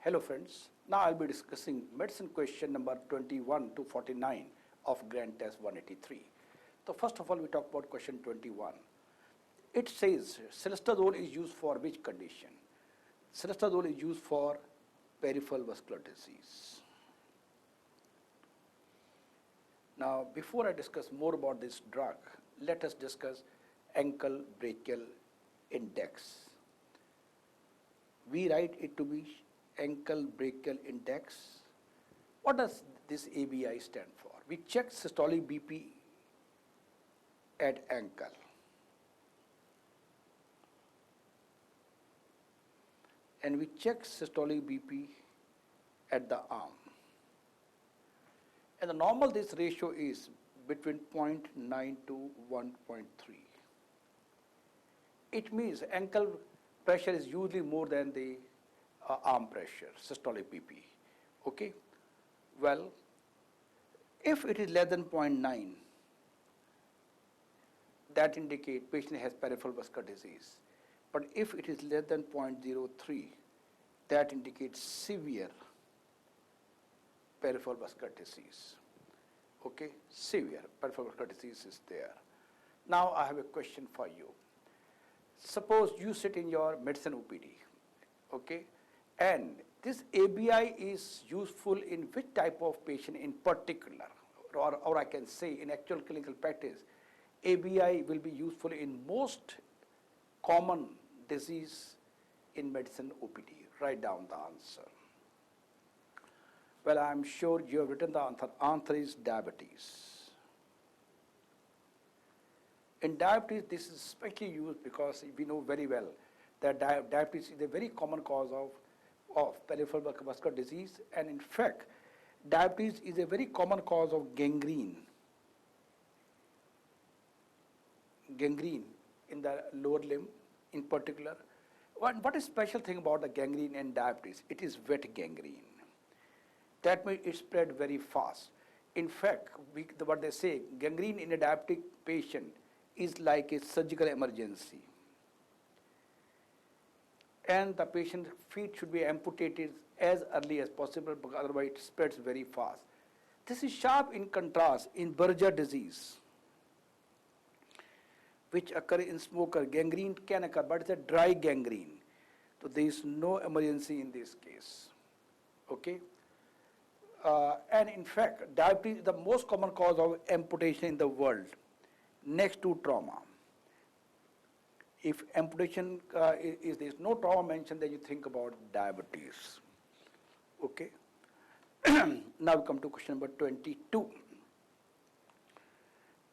Hello friends, now I'll be discussing medicine question number 21 to 49 of Grand Test 183. So first of all, we talk about question 21. It says cilostazol is used for which condition? Cilostazol is used for peripheral vascular disease. Now before I discuss more about this drug, let us discuss ankle brachial index. We write it to be ankle brachial index. What does this ABI stand for? We check systolic BP at ankle. And we check systolic BP at the arm. And the normal this ratio is between 0.9 to 1.3. It means ankle pressure is usually more than the arm pressure, systolic BP. Okay? Well, if it is less than 0.9, that indicates patient has peripheral vascular disease. But if it is less than 0.03, that indicates severe peripheral vascular disease. Okay? Severe peripheral vascular disease is there. Now I have a question for you. Suppose you sit in your medicine OPD. Okay? And this ABI is useful in which type of patient in particular, or I can say in actual clinical practice, ABI will be useful in most common disease in medicine OPD. Write down the answer. Well, I am sure you have written the answer. Answer is diabetes. In diabetes, this is especially used because we know very well that diabetes is a very common cause of peripheral vascular disease, and in fact diabetes is a very common cause of gangrene in the lower limb in particular. What is special thing about the gangrene and diabetes? It is wet gangrene. That means it spread very fast. In fact, what they say, gangrene in a diabetic patient is like a surgical emergency. And the patient's feet should be amputated as early as possible because otherwise it spreads very fast. This is sharp in contrast in Berger disease, which occur in smoker. Gangrene can occur, but it's a dry gangrene. So there is no emergency in this case. Okay? And in fact, diabetes is the most common cause of amputation in the world, next to trauma. If amputation there is no trauma mentioned, then you think about diabetes. Okay. Now we come to question number 22.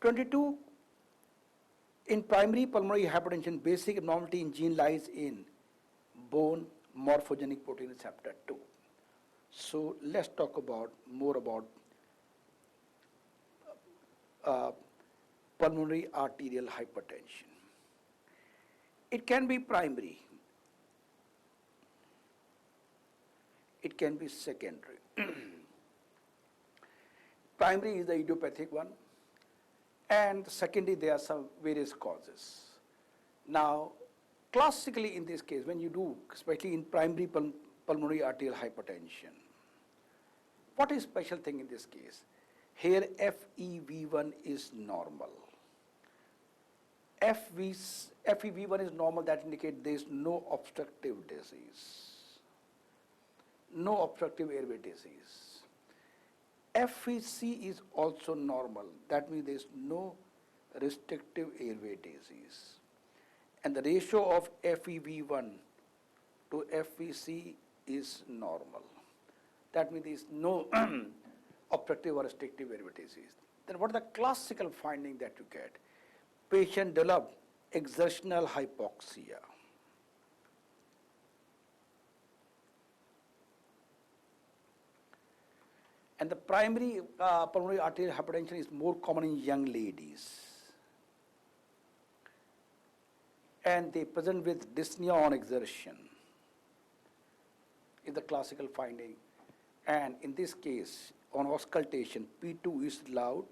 22. In primary pulmonary hypertension, basic abnormality in gene lies in bone morphogenic protein receptor 2. So let's talk more about pulmonary arterial hypertension. It can be primary. It can be secondary. Primary is the idiopathic one, and secondary there are some various causes. Now, classically in this case, when you do, especially in primary pulmonary arterial hypertension, what is special thing in this case? Here FEV1 is normal. FEV1 is normal, that indicates there is no obstructive disease, no obstructive airway disease. FVC is also normal, that means there is no restrictive airway disease. And the ratio of FEV1 to FVC is normal. That means there is no obstructive or restrictive airway disease. Then what is the classical finding that you get? Patient develop exertional hypoxia. And the primary pulmonary arterial hypertension is more common in young ladies. And they present with dyspnea on exertion is the classical finding. And in this case, on auscultation, P2 is loud.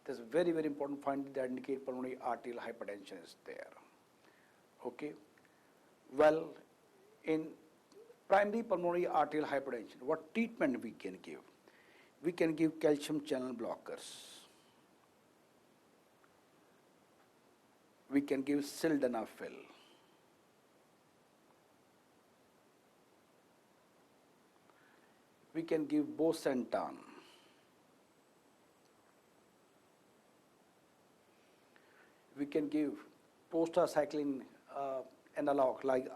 There's a very, very important finding that indicate pulmonary arterial hypertension is there. Okay. Well, in primary pulmonary arterial hypertension, what treatment we can give? We can give calcium channel blockers. We can give sildenafil. We can give bosentan. We can give prostacyclin analog like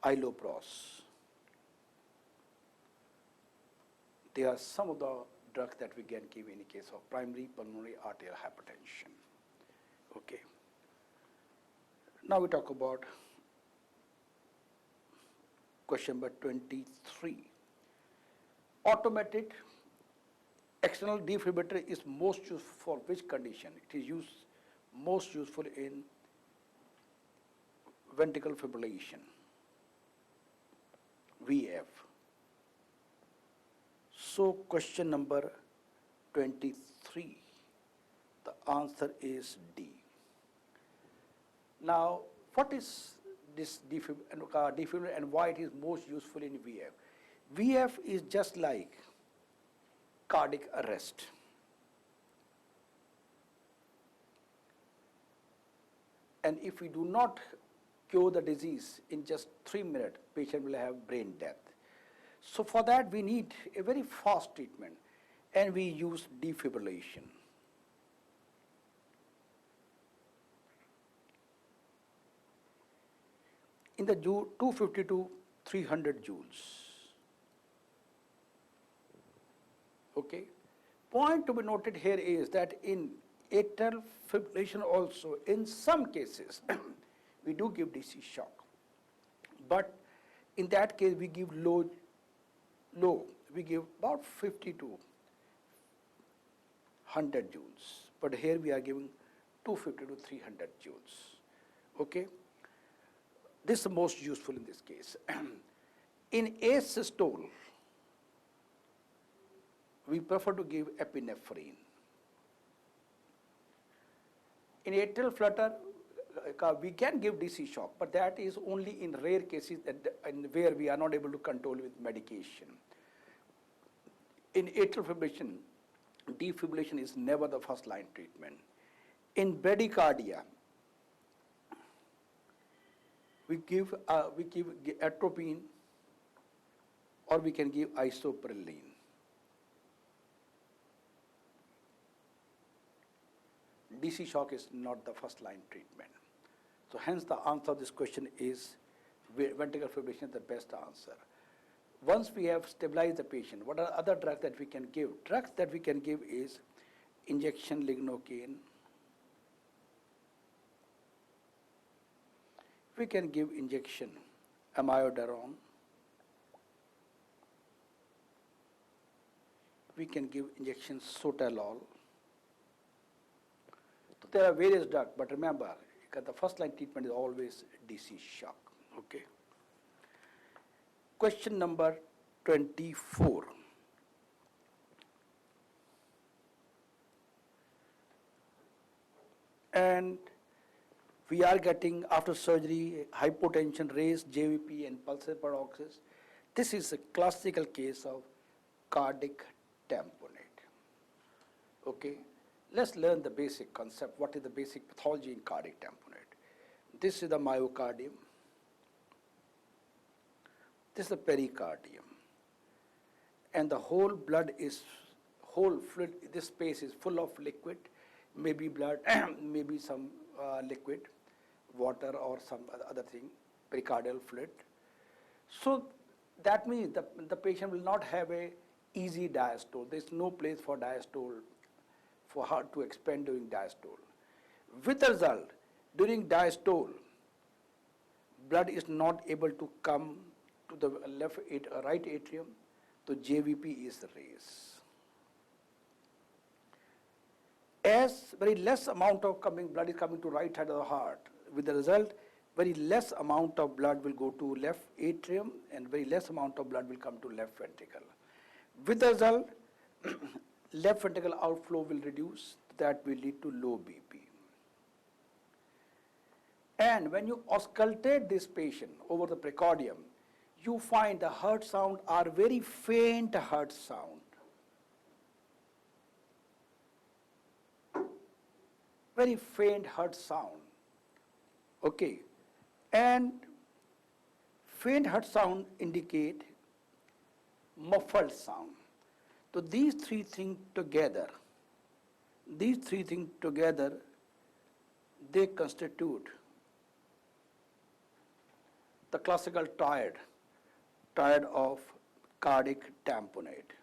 ilopros. They are some of the drugs that we can give in the case of primary pulmonary arterial hypertension. Okay. Now we talk about question number 23. Automated external defibrillator is most useful for which condition? It is most useful in ventricular fibrillation, VF. So question number 23, the answer is D. Now, what is this defibrillator and why it is most useful in VF? VF is just like cardiac arrest. And if we do not cure the disease in just 3 minutes, patient will have brain death. So for that we need a very fast treatment, and we use defibrillation. In the 250 to 300 joules. Okay. Point to be noted here is that in atrial fibrillation also, in some cases, we do give DC shock. But in that case, we give low, we give about 50 to 100 joules. But here we are giving 250 to 300 joules. Okay. This is the most useful in this case. In asystole, we prefer to give epinephrine. In atrial flutter, we can give DC shock, but that is only in rare cases where we are not able to control with medication. In atrial fibrillation, defibrillation is never the first line treatment. In bradycardia, we give atropine, or we can give isoprylene. DC shock is not the first line treatment. So hence the answer of this question is ventricular fibrillation is the best answer. Once we have stabilized the patient, what are other drugs that we can give? Drugs that we can give is injection lignocaine. We can give injection amiodarone. We can give injection sotalol. So there are various drugs, but remember, the first line treatment is always DC shock. Okay. Question number 24. And we are getting, after surgery, hypotension, raised JVP and pulsar paroxysm. This is a classical case of cardiac tamponade. Okay. Let's learn the basic concept. What is the basic pathology in cardiac tamponade? This is the myocardium. This is the pericardium. And the whole blood is, whole fluid, this space is full of liquid, maybe blood, maybe some liquid, water or some other thing, pericardial fluid. So that means the patient will not have a easy diastole. There is no place for diastole, for her to expand during diastole. With the result, during diastole, blood is not able to come to the right atrium, so JVP is raised. As very less amount of blood is coming to right side of the heart, with the result, very less amount of blood will go to left atrium and very less amount of blood will come to left ventricle. With the result, left ventricle outflow will reduce, that will lead to low BP. And when you auscultate this patient over the pericardium, you find the heart sound are very faint heart sound. Very faint heart sound. Okay. And faint heart sound indicate muffled sound. So these three things together, they constitute the classical triad of cardiac tamponade.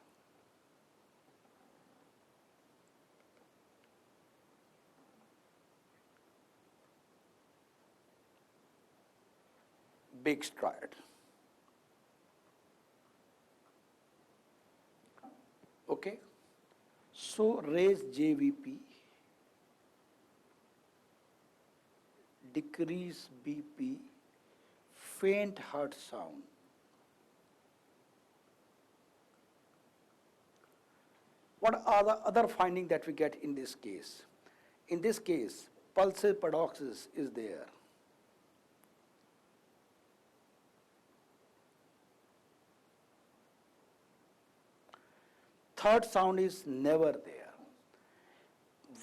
Big triad. Okay. So raise JVP, decrease BP, faint heart sound. What are the other findings that we get in this case? In this case, pulsative paradoxis is there. Third sound is never there.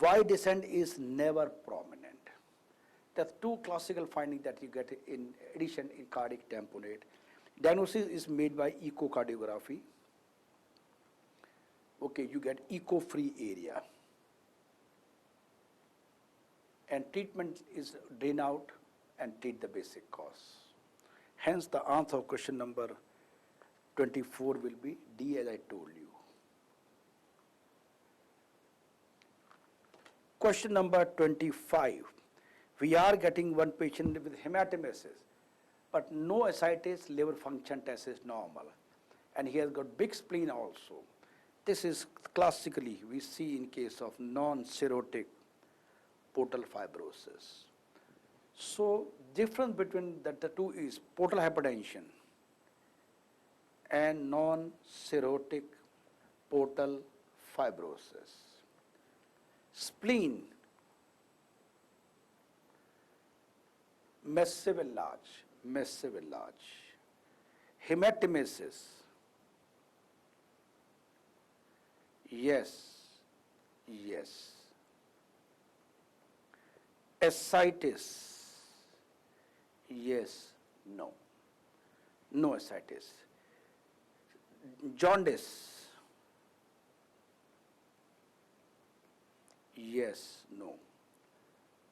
Y descent is never prominent. That's two classical findings that you get in addition in cardiac tamponade. Diagnosis is made by echocardiography. Okay, you get echo-free area. And treatment is drain out and treat the basic cause. Hence, the answer of question number 24 will be D, as I told you. Question number 25. We are getting one patient with hematemesis, but no ascites, liver function test is normal. And he has got big spleen also. This is classically we see in case of non-cirrhotic portal fibrosis. So difference between the two is portal hypertension and non-cirrhotic portal fibrosis. Spleen, massive and large. Hematemesis, yes. Ascites, yes, no. No ascites. Jaundice, yes, no.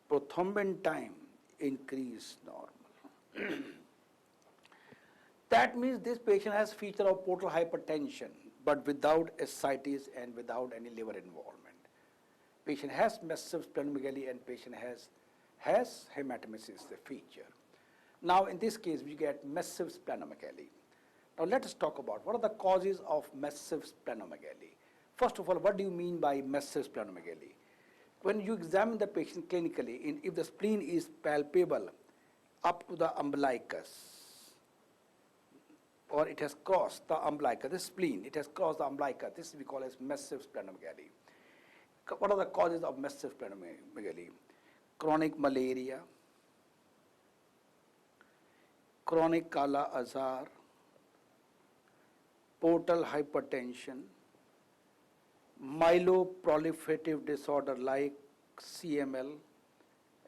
Prothrombin time increase normal. That means this patient has feature of portal hypertension, but without ascites and without any liver involvement. Patient has massive splenomegaly and patient has hematemesis, the feature. Now in this case we get massive splenomegaly. Now let us talk about what are the causes of massive splenomegaly. First of all, what do you mean by massive splenomegaly? When you examine the patient clinically, if the spleen is palpable up to the umbilicus, or it has crossed the umbilicus, the spleen, it has crossed the umbilicus, this we call as massive splenomegaly. What are the causes of massive splenomegaly? Chronic malaria, chronic kala azar, portal hypertension, myeloproliferative disorder like CML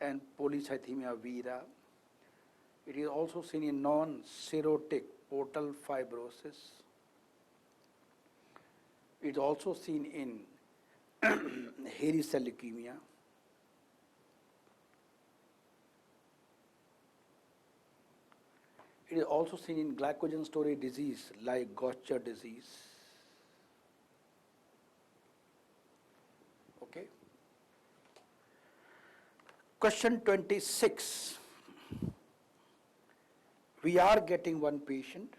and polycythemia vera. It is also seen in non-cirrhotic portal fibrosis. It is also seen in hairy cell leukemia. It is also seen in glycogen storage disease like Gaucher disease. Okay. Question 26. We are getting one patient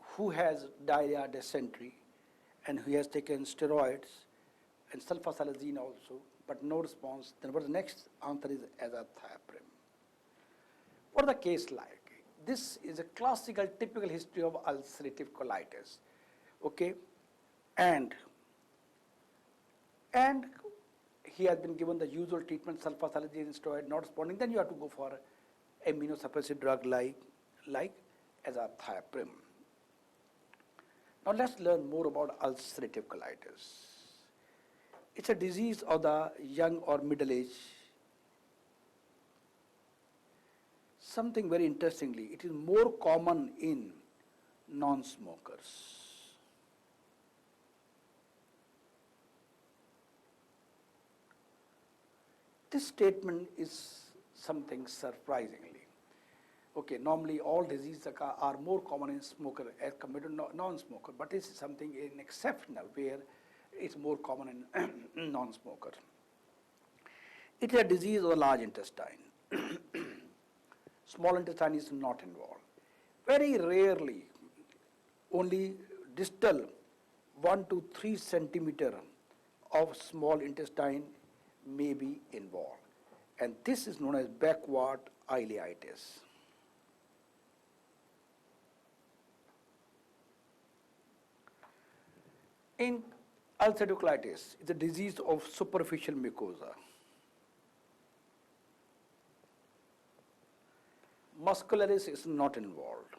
who has diarrhea, dysentery, and who has taken steroids and sulfasalazine also, but no response. Then what the next answer is azathioprine. What is the case like? This is a classical, typical history of ulcerative colitis. Okay, and he has been given the usual treatment, sulfasalazine steroid, not responding, then you have to go for immunosuppressive drug like azathioprine. Now let's learn more about ulcerative colitis. It's a disease of the young or middle age. Something very interestingly, it is more common in non-smokers. This statement is something surprisingly. Okay, normally all diseases are more common in smoker as compared to non-smoker, but this is something exceptional where it's more common in non-smoker. It is a disease of the large intestine. Small intestine is not involved. Very rarely, only distal 1 to 3 centimeter of small intestine may be involved, and this is known as backward ileitis. In ulcerative colitis, it's a disease of superficial mucosa. Muscularis is not involved.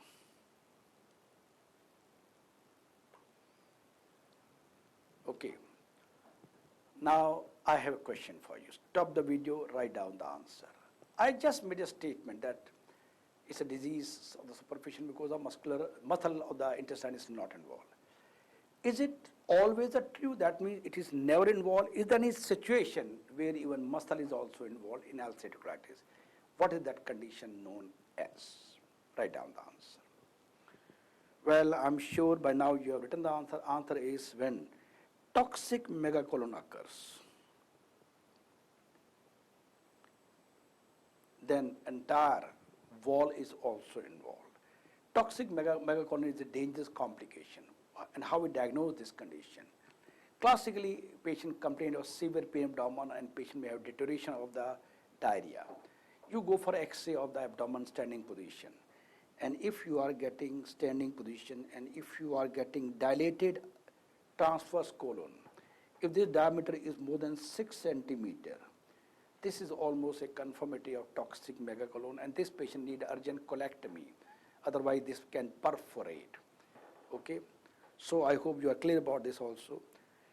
Okay. Now I have a question for you. Stop the video, write down the answer. I just made a statement that it's a disease of the superficial mucosa, muscle of the intestine is not involved. Is it always true? That means it is never involved. Is there any situation where even muscle is also involved in ulcerative colitis? What is that condition known as? Write down the answer. Well, I'm sure by now you have written the answer. Answer is when toxic megacolon occurs, then entire wall is also involved. Toxic megacolon is a dangerous complication. And how we diagnose this condition? Classically, patient complain of severe pain abdomen and patient may have deterioration of the diarrhea. You go for X-ray of the abdomen standing position. And if you are getting standing position and if you are getting dilated transverse colon, if this diameter is more than 6 centimeter, this is almost a conformity of toxic megacolon, and this patient need urgent colectomy. Otherwise, this can perforate. Okay. So I hope you are clear about this also.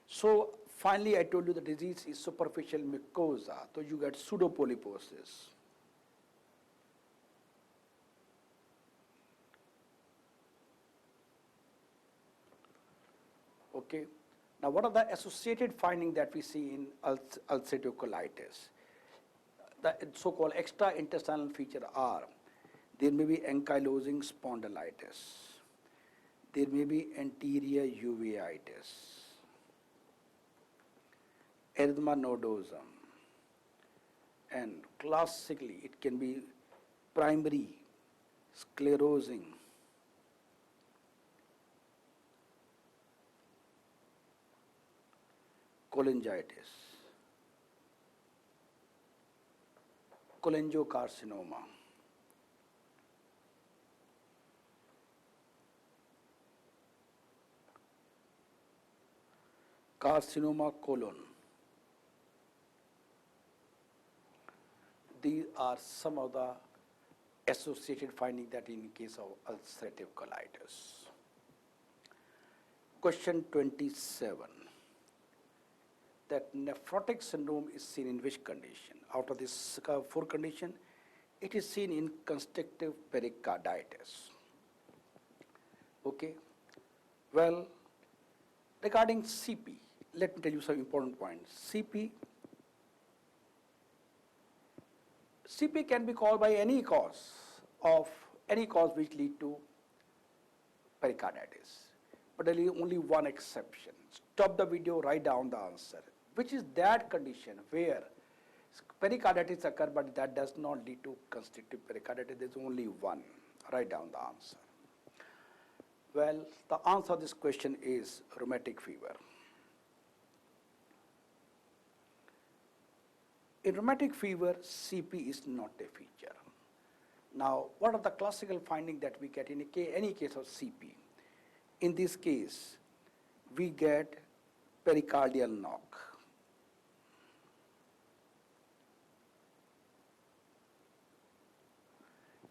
So finally, I told you the disease is superficial mucosa. So you get pseudopolyposis. Okay. Now, what are the associated findings that we see in ulcerative colitis? The so-called extraintestinal feature are, there may be ankylosing spondylitis. There may be anterior uveitis, erythema nodosum, and classically it can be primary sclerosing cholangitis, cholangiocarcinoma. Carcinoma colon. These are some of the associated findings that in case of ulcerative colitis. Question 27. That nephrotic syndrome is seen in which condition? Out of this 4 conditions, it is seen in constrictive pericarditis. Okay. Well, regarding CP, let me tell you some important points. CP can be caused by any cause which lead to pericarditis. But there is only one exception. Stop the video, write down the answer. Which is that condition where pericarditis occurs, but that does not lead to constrictive pericarditis. There is only one. Write down the answer. Well, the answer to this question is rheumatic fever. In rheumatic fever, CP is not a feature. Now, what are the classical findings that we get in any case of CP? In this case, we get pericardial knock.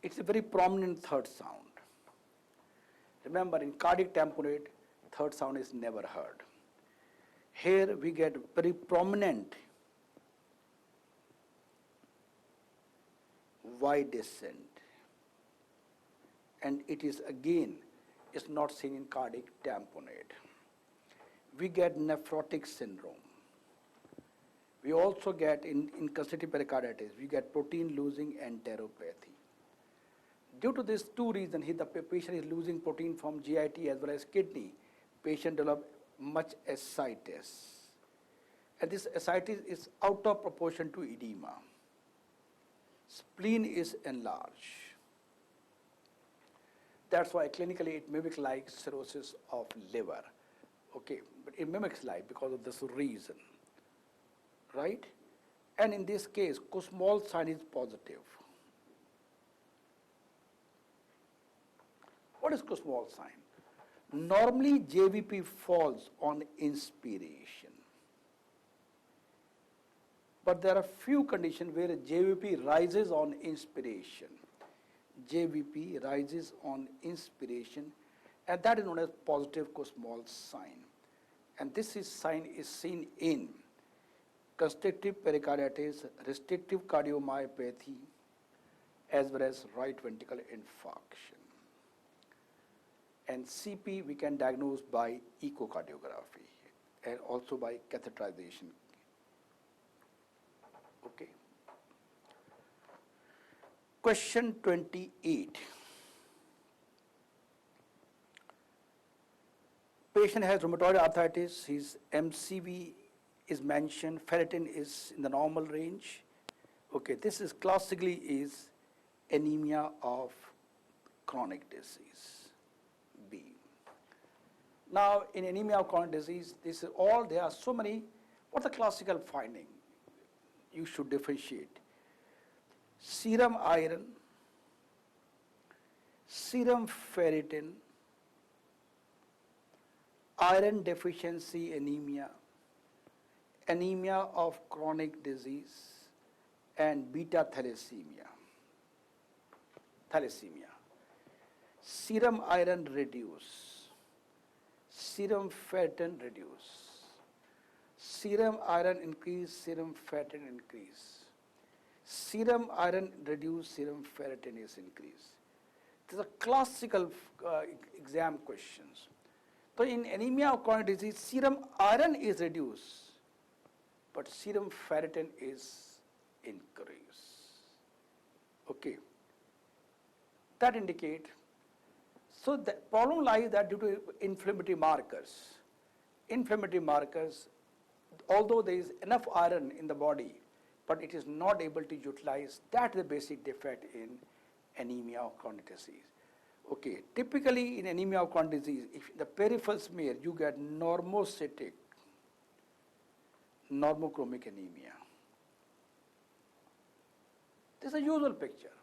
it's a very prominent third sound. Remember, in cardiac tamponade, third sound is never heard. Here we get very prominent Y descent, and it is again is not seen in cardiac tamponade. We get nephrotic syndrome. We also get in constrictive pericarditis, we get protein losing enteropathy. Due to these two reasons, the patient is losing protein from GIT as well as kidney. Patient develop much ascites. And this ascites is out of proportion to edema. Spleen is enlarged. That's why clinically it mimics like cirrhosis of liver. Okay, but it mimics like because of this reason, right? And in this case, Kussmaul sign is positive. What is Kussmaul sign? Normally, JVP falls on inspiration. But there are few conditions where JVP rises on inspiration. JVP rises on inspiration, and that is known as positive Kussmaul sign. And this sign is seen in constrictive pericarditis, restrictive cardiomyopathy, as well as right ventricular infarction. And CP we can diagnose by echocardiography and also by catheterization. Okay. Question 28. Patient has rheumatoid arthritis, his MCV is mentioned, ferritin is in the normal range. Okay, this is classically is anemia of chronic disease, B. Now, in anemia of chronic disease, this is all, there are so many, what's the classical finding? You should differentiate. Serum iron, serum ferritin, iron deficiency anemia, anemia of chronic disease, and beta thalassemia. Serum iron reduce, serum ferritin reduce, serum iron increase, serum ferritin increase. Serum iron reduce, serum ferritin is increased. These are classical exam questions. So in anemia of chronic disease, serum iron is reduced, but serum ferritin is increased. Okay. That indicate, so the problem lies that due to inflammatory markers, although there is enough iron in the body, but it is not able to utilize, that's the basic defect in anemia of chronic disease. Okay, typically in anemia of chronic disease, if the peripheral smear, you get normocytic, normochromic anemia. This is a usual picture.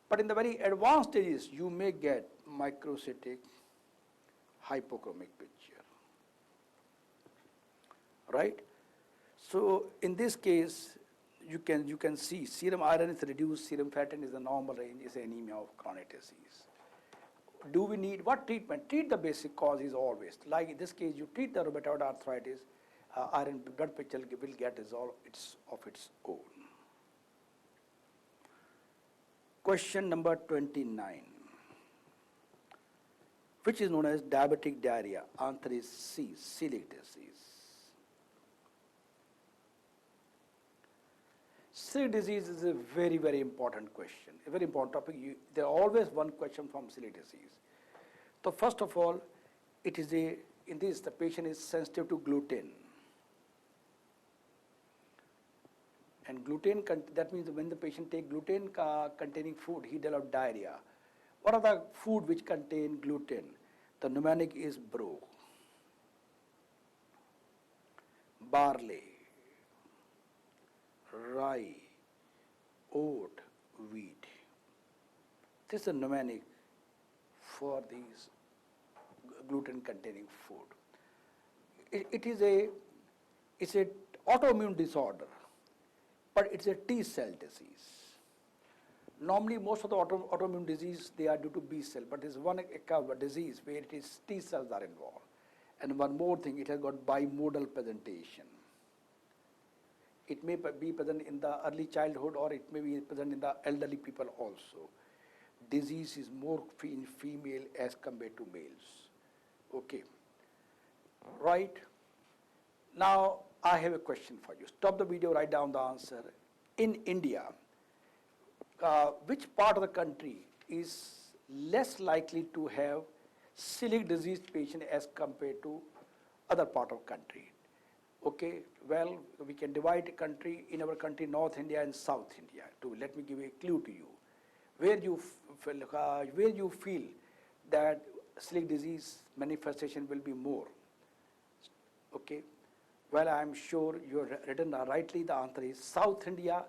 But in the very advanced stages, you may get microcytic, hypochromic picture. Right? So in this case, you can see serum iron is reduced, serum ferritin is the normal range, is anemia of chronic disease. Do we need what treatment? Treat the basic cause is always, like in this case, you treat the rheumatoid arthritis, iron blood picture will get resolved of its own. Question number 29, which is known as diabetic diarrhea, answer is C, celiac disease. Celiac disease is a very, very important question, a very important topic. There are always one question from celiac disease. So first of all, it is in this, the patient is sensitive to gluten. And gluten, that means when the patient takes gluten containing food, he develops diarrhea. What are the food which contain gluten? The mnemonic is bro, barley, rye, oat, wheat. This is a mnemonic for these gluten-containing food. It's an autoimmune disorder, but it's a T cell disease. Normally, most of the autoimmune disease, they are due to B cell, but there's one disease where it is T cells are involved. And one more thing, it has got bimodal presentation. It may be present in the early childhood or it may be present in the elderly people also. Disease is more in female as compared to males. Okay. Right. Now, I have a question for you. Stop the video, write down the answer. In India, which part of the country is less likely to have celiac disease patient as compared to other part of country? Okay, well, we can divide the country, in our country, North India and South India. Let me give a clue to you. Where you feel that celiac disease manifestation will be more. Okay, well, I am sure you have written rightly. The answer is South India.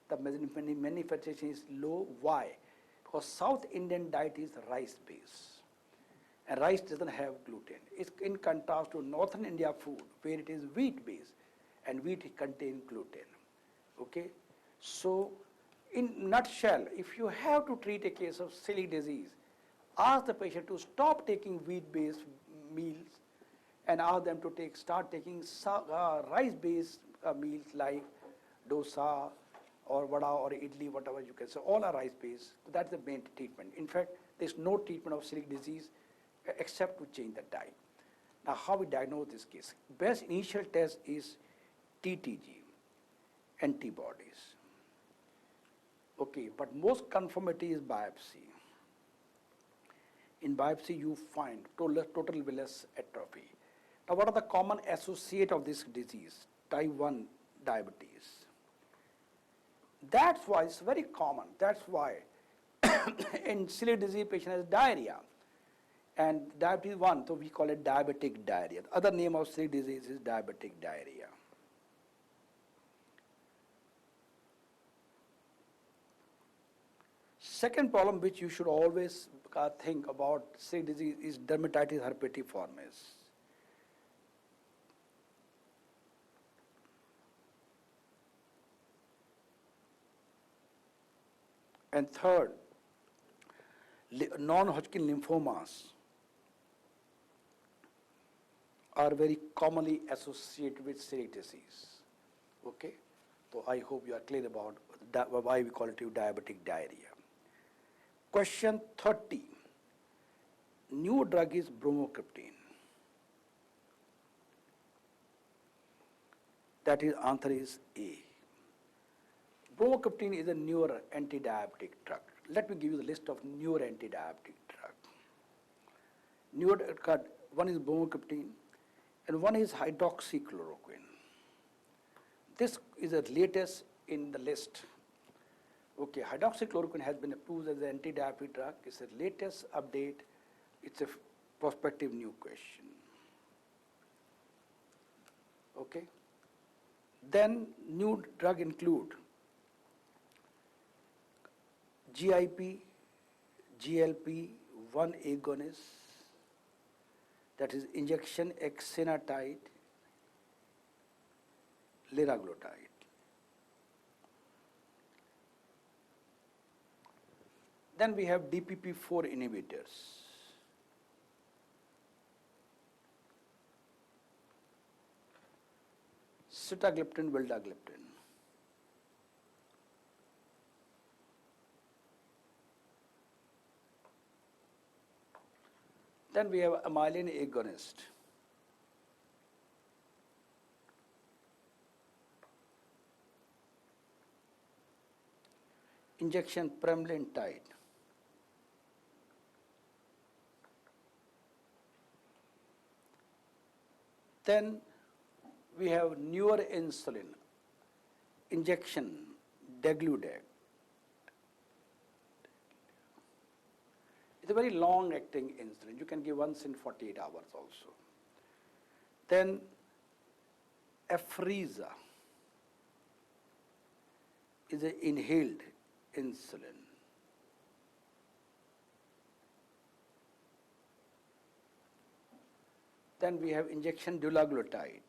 The manifestation is low. Why? Because South Indian diet is rice based, and rice doesn't have gluten. It's in contrast to Northern India food, where it is wheat based, and wheat contains gluten. Okay, so in nutshell, if you have to treat a case of celiac disease, ask the patient to stop taking wheat based meals and ask them to start taking rice based meals like dosa or vada or idli, whatever you can say. All are rice based. That's the main treatment. In fact, there's no treatment of celiac disease except to change the diet. Now, how we diagnose this case? Best initial test is TTG, antibodies. Okay, but most conformity is biopsy. In biopsy, you find total villus atrophy. Now, what are the common associates of this disease? Type 1 diabetes. That's why it's very common. That's why in celiac disease patient has diarrhea. And diabetes 1, so we call it diabetic diarrhea. The other name of celiac disease is diabetic diarrhea. Second problem which you should always think about celiac disease is dermatitis herpetiformis. And third, non-Hodgkin lymphomas are very commonly associated with celiac disease. Okay, so I hope you are clear about why we call it diabetic diarrhea. Question 30. New drug is bromocriptine. That is, answer is A. Bromocriptine is a newer anti-diabetic drug. Let me give you the list of newer anti-diabetic drugs. Newer drug, one is bromocriptine and one is hydroxychloroquine. This is the latest in the list. Okay, hydroxychloroquine has been approved as an anti-diabetic drug. It's the latest update. It's a prospective new question. Okay. Then new drug include GIP, GLP-1 agonist, that is injection exenatide, liraglutide. Then we have DPP-4 inhibitors. Sitagliptin, vildagliptin. Then we have amylin agonist. Injection pramlintide. Then we have newer insulin, injection, degludec. It's a very long-acting insulin. You can give once in 48 hours also. Then Afrezza is an inhaled insulin. Then we have injection dulaglutide.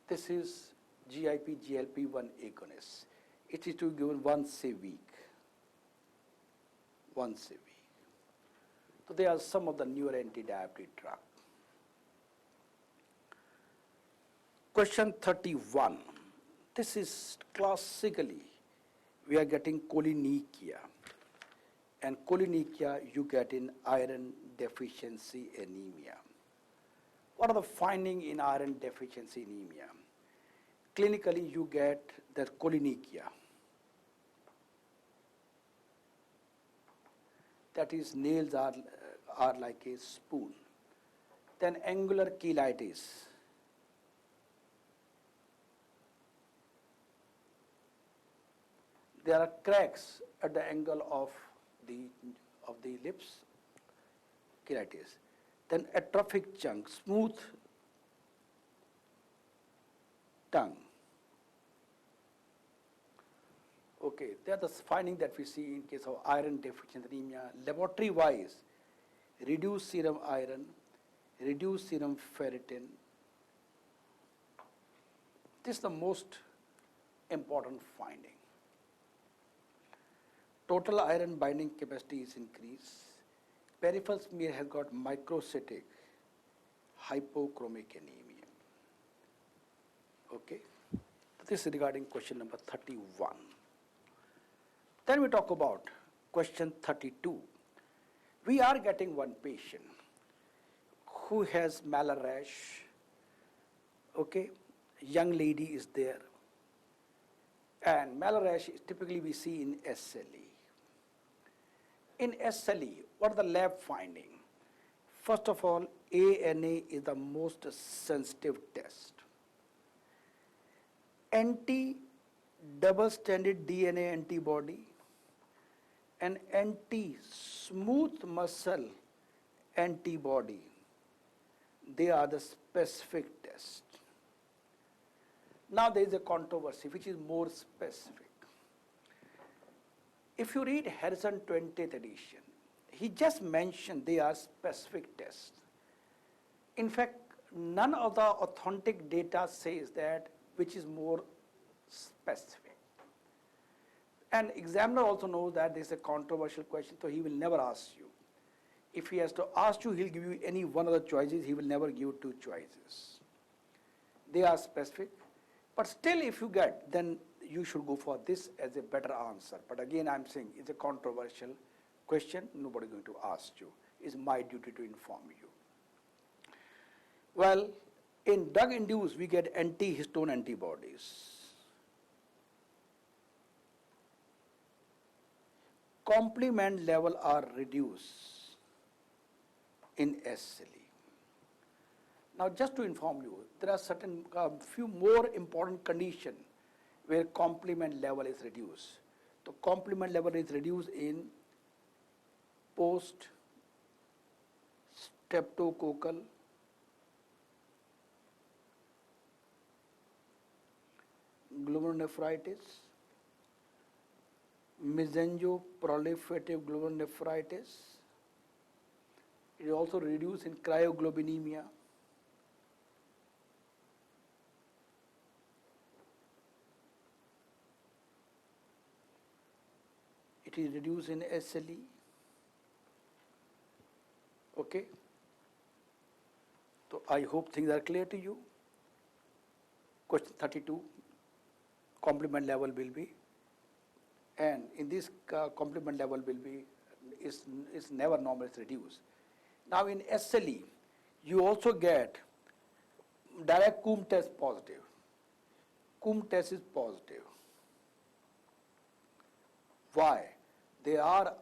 This is GIP, GLP-1 agonist. It is to be given once a week. Once a week. So they are some of the newer anti-diabetic drugs. Question 31. This is classically, we are getting cholinekia. And cholinekia you get in iron deficiency anemia. What are the findings in iron deficiency anemia? Clinically, you get the cholinekia. That is, nails are like a spoon. Then angular cheilitis. There are cracks at the angle of the lips, cheilitis. Then atrophic chunk, smooth tongue. Okay, they are the findings that we see in case of iron deficiency anemia. Laboratory wise, reduced serum iron, reduced serum ferritin. This is the most important finding. Total iron binding capacity is increased. Peripheral smear has got microcytic hypochromic anemia. Okay, this is regarding question number 31. Then we talk about question 32. We are getting one patient who has malar rash. Okay, young lady is there. And malar rash is typically we see in SLE. In SLE, what are the lab findings? First of all, ANA is the most sensitive test. Anti-double-stranded DNA antibody and anti-smooth muscle antibody, they are the specific test. Now there is a controversy which is more specific. If you read Harrison 20th edition, he just mentioned they are specific tests. In fact, none of the authentic data says that which is more specific. And examiner also knows that this is a controversial question, so he will never ask you. If he has to ask you, he'll give you any one of the choices, he will never give two choices. They are specific, but still if you get, then you should go for this as a better answer. But again, I'm saying it's a controversial question, nobody is going to ask you. It's my duty to inform you. Well, in drug-induced, we get anti-histone antibodies. Complement level are reduced in SLE. Now, just to inform you, there are certain few more important conditions where complement level is reduced. The complement level is reduced in post-streptococcal glomerulonephritis, mesenjo-proliferative glomerulonephritis. It is also reduced in cryoglobulinemia. It is reduced in SLE. Okay. So I hope things are clear to you. Question 32, complement level will be, and in this complement level will be, is never normal, it's reduced. Now in SLE, you also get direct Coombs test positive. Coombs test is positive. Why? There are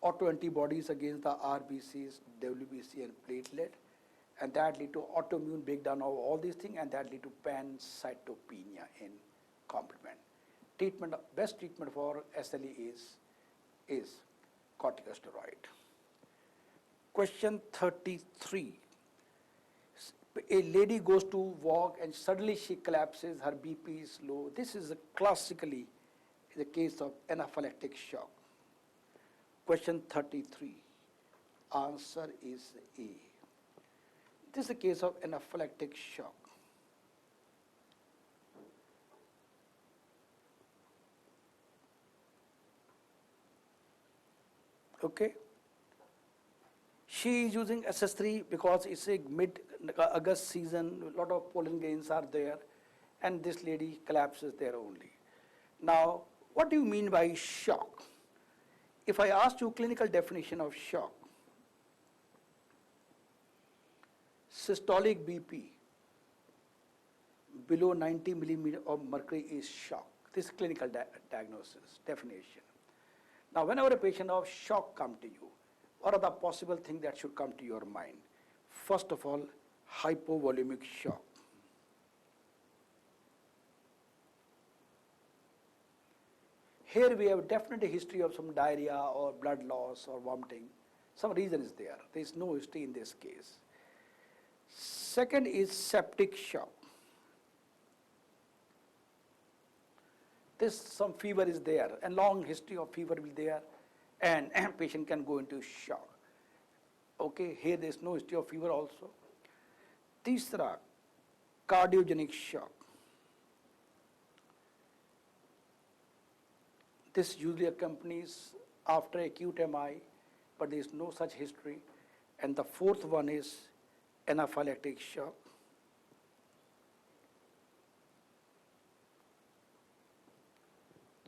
autoantibodies against the RBCs, WBC and platelet, and that lead to autoimmune breakdown of all these things, and that lead to pancytopenia in complement. Treatment, best treatment for SLE is corticosteroid. Question 33. A lady goes to walk and suddenly she collapses, her BP is low. This is classically the case of anaphylactic shock. Question 33. Answer is A. This is a case of anaphylactic shock. Okay. She is using SS3 because it's a mid-August season, a lot of pollen grains are there, and this lady collapses there only. Now, what do you mean by shock? If I asked you clinical definition of shock, systolic BP below 90 millimeter of mercury is shock. This is clinical diagnosis, definition. Now, whenever a patient of shock comes to you, what are the possible things that should come to your mind? First of all, hypovolemic shock. Here we have definitely history of some diarrhea or blood loss or vomiting. Some reason is there. There is no history in this case. Second is septic shock. Some fever is there, a long history of fever will be there, and patient can go into shock. Okay, here there is no history of fever also. Tisra, cardiogenic shock. This usually accompanies after acute MI, but there is no such history. And the fourth one is anaphylactic shock.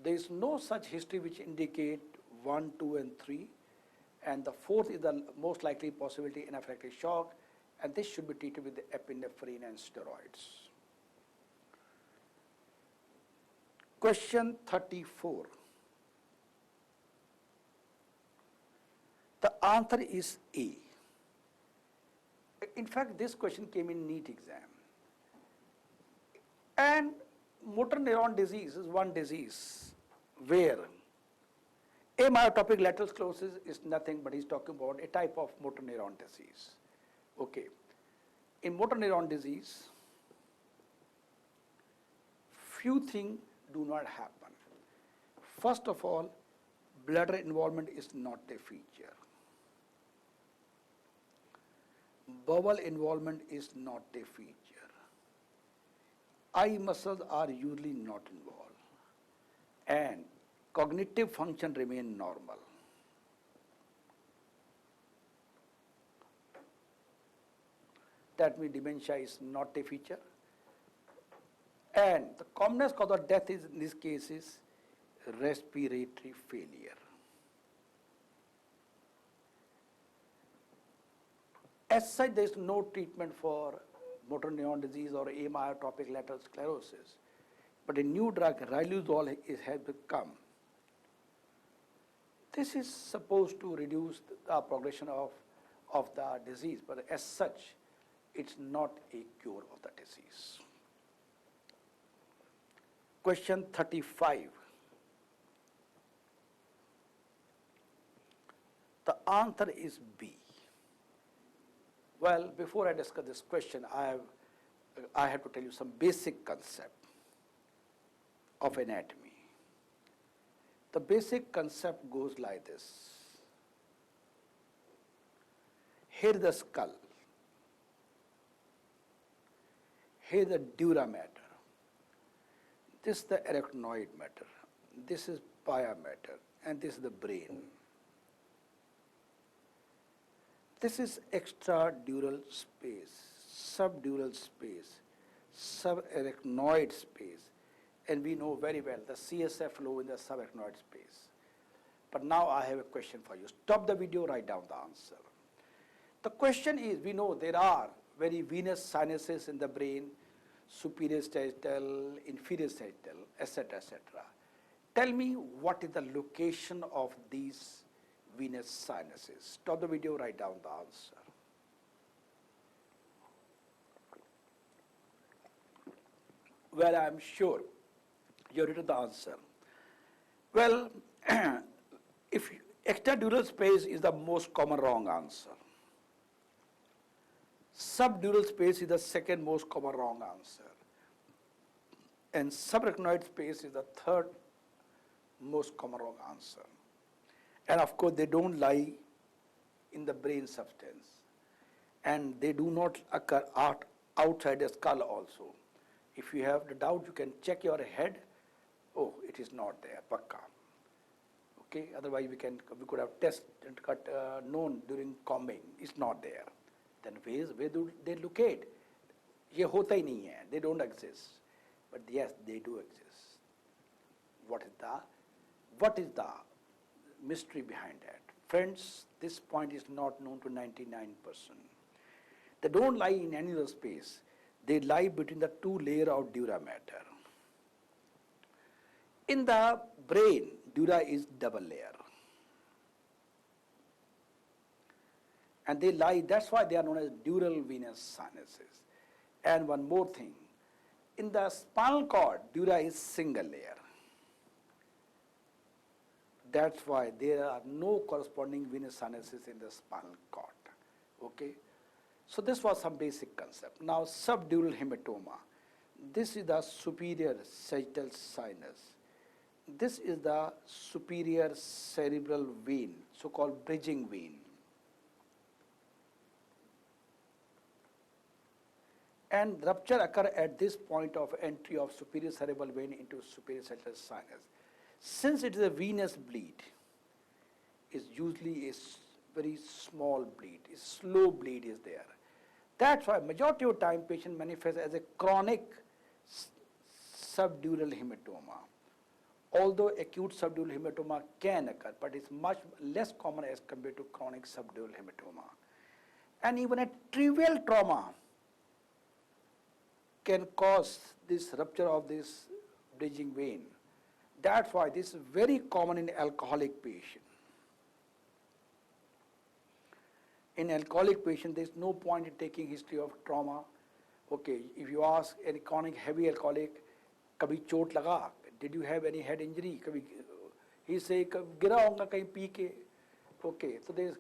There is no such history which indicate 1, 2, and 3. And the fourth is the most likely possibility, anaphylactic shock, and this should be treated with epinephrine and steroids. Question 34. The answer is A. In fact, this question came in NEET exam. And motor neuron disease is one disease where amyotropic lateral sclerosis is nothing but he's talking about a type of motor neuron disease. Okay. In motor neuron disease, few things do not happen. First of all, bladder involvement is not a feature. Bowel involvement is not a feature. Eye muscles are usually not involved. And cognitive function remain normal. That means dementia is not a feature. And the commonest cause of death is, in this case, is respiratory failure. As such, there is no treatment for motor neuron disease or amyotropic lateral sclerosis. But a new drug, riluzole, has become. This is supposed to reduce the progression of the disease, but as such, it's not a cure of the disease. Question 35. The answer is B. Well, before I discuss this question, I have to tell you some basic concept of anatomy. The basic concept goes like this. Here is the skull. Here is the dura mater. This is the arachnoid matter. This is pia mater, and this is the brain. This is extradural space, subdural space, subarachnoid space, and we know very well the CSF flow in the subarachnoid space. But now I have a question for you. Stop the video, write down the answer. The question is, we know there are very venous sinuses in the brain, superior sagittal, inferior sagittal, etc., etc. Tell me what is the location of these venous sinuses. Stop the video, write down the answer. Well, I'm sure you written the answer. Well, if extradural space is the most common wrong answer. Subdural space is the second most common wrong answer. And subarachnoid space is the third most common wrong answer. And of course, they don't lie in the brain substance. And they do not occur outside the skull also. If you have the doubt, you can check your head. Oh, it is not there, pakka. Okay, otherwise we could have tested and known during combing. It's not there. Then where do they locate? ये होता ही नहीं है. They don't exist. But yes, they do exist. What is the mystery behind that? Friends, this point is not known to 99%. They don't lie in any other space. They lie between the two layers of dura mater. In the brain, dura is double layer. And they lie, that's why they are known as dural venous sinuses. And one more thing, in the spinal cord, dura is single layer. That's why there are no corresponding venous sinuses in the spinal cord. Okay? So this was some basic concept. Now subdural hematoma. This is the superior sagittal sinus. This is the superior cerebral vein, so-called bridging vein. And rupture occur at this point of entry of superior cerebral vein into superior sagittal sinus. Since it is a venous bleed, it's usually a very small bleed, a slow bleed is there. That's why majority of time patient manifests as a chronic subdural hematoma. Although acute subdural hematoma can occur, but it's much less common as compared to chronic subdural hematoma. And even a trivial trauma can cause this rupture of this bridging vein. That's why this is very common in alcoholic patient. In alcoholic patient, there is no point in taking history of trauma. Okay, if you ask any chronic heavy alcoholic, kabhi chot laga, did you have any head injury? Kabhi, he say, gira honga kahin pee ke. Okay, so there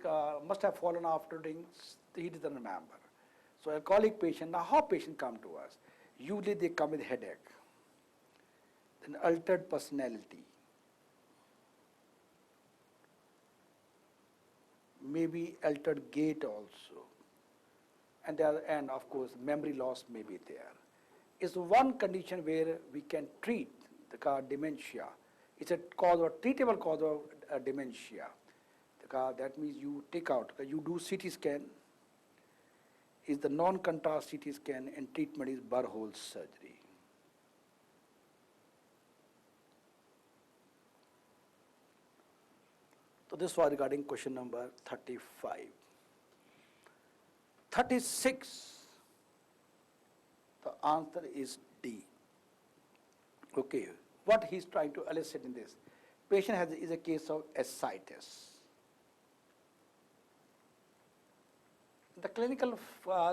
must have fallen after drinks. He doesn't remember. So alcoholic patient, now how patient come to us? Usually they come with headache, then altered personality, maybe altered gait also, and of course memory loss may be there. It's one condition where we can treat the dementia. It's a cause or treatable cause of dementia. That means you take out, you do CT scan, is the non-contrast CT scan, and treatment is burr hole surgery. So this was regarding question number 35. 36, the answer is D. Okay, what he's trying to elicit in this? Patient is a case of ascites. The clinical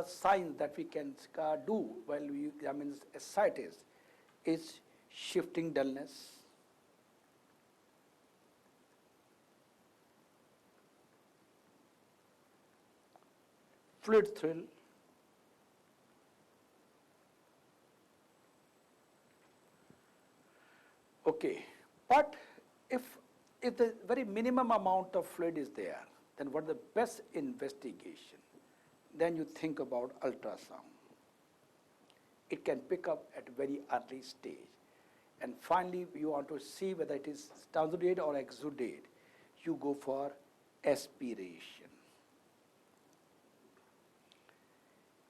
signs that we can do while we examine ascites is shifting dullness, fluid thrill, okay, but if the very minimum amount of fluid is there, then what is the best investigation? Then you think about ultrasound. It can pick up at very early stage. And finally, you want to see whether it is transudate or exudate. You go for aspiration.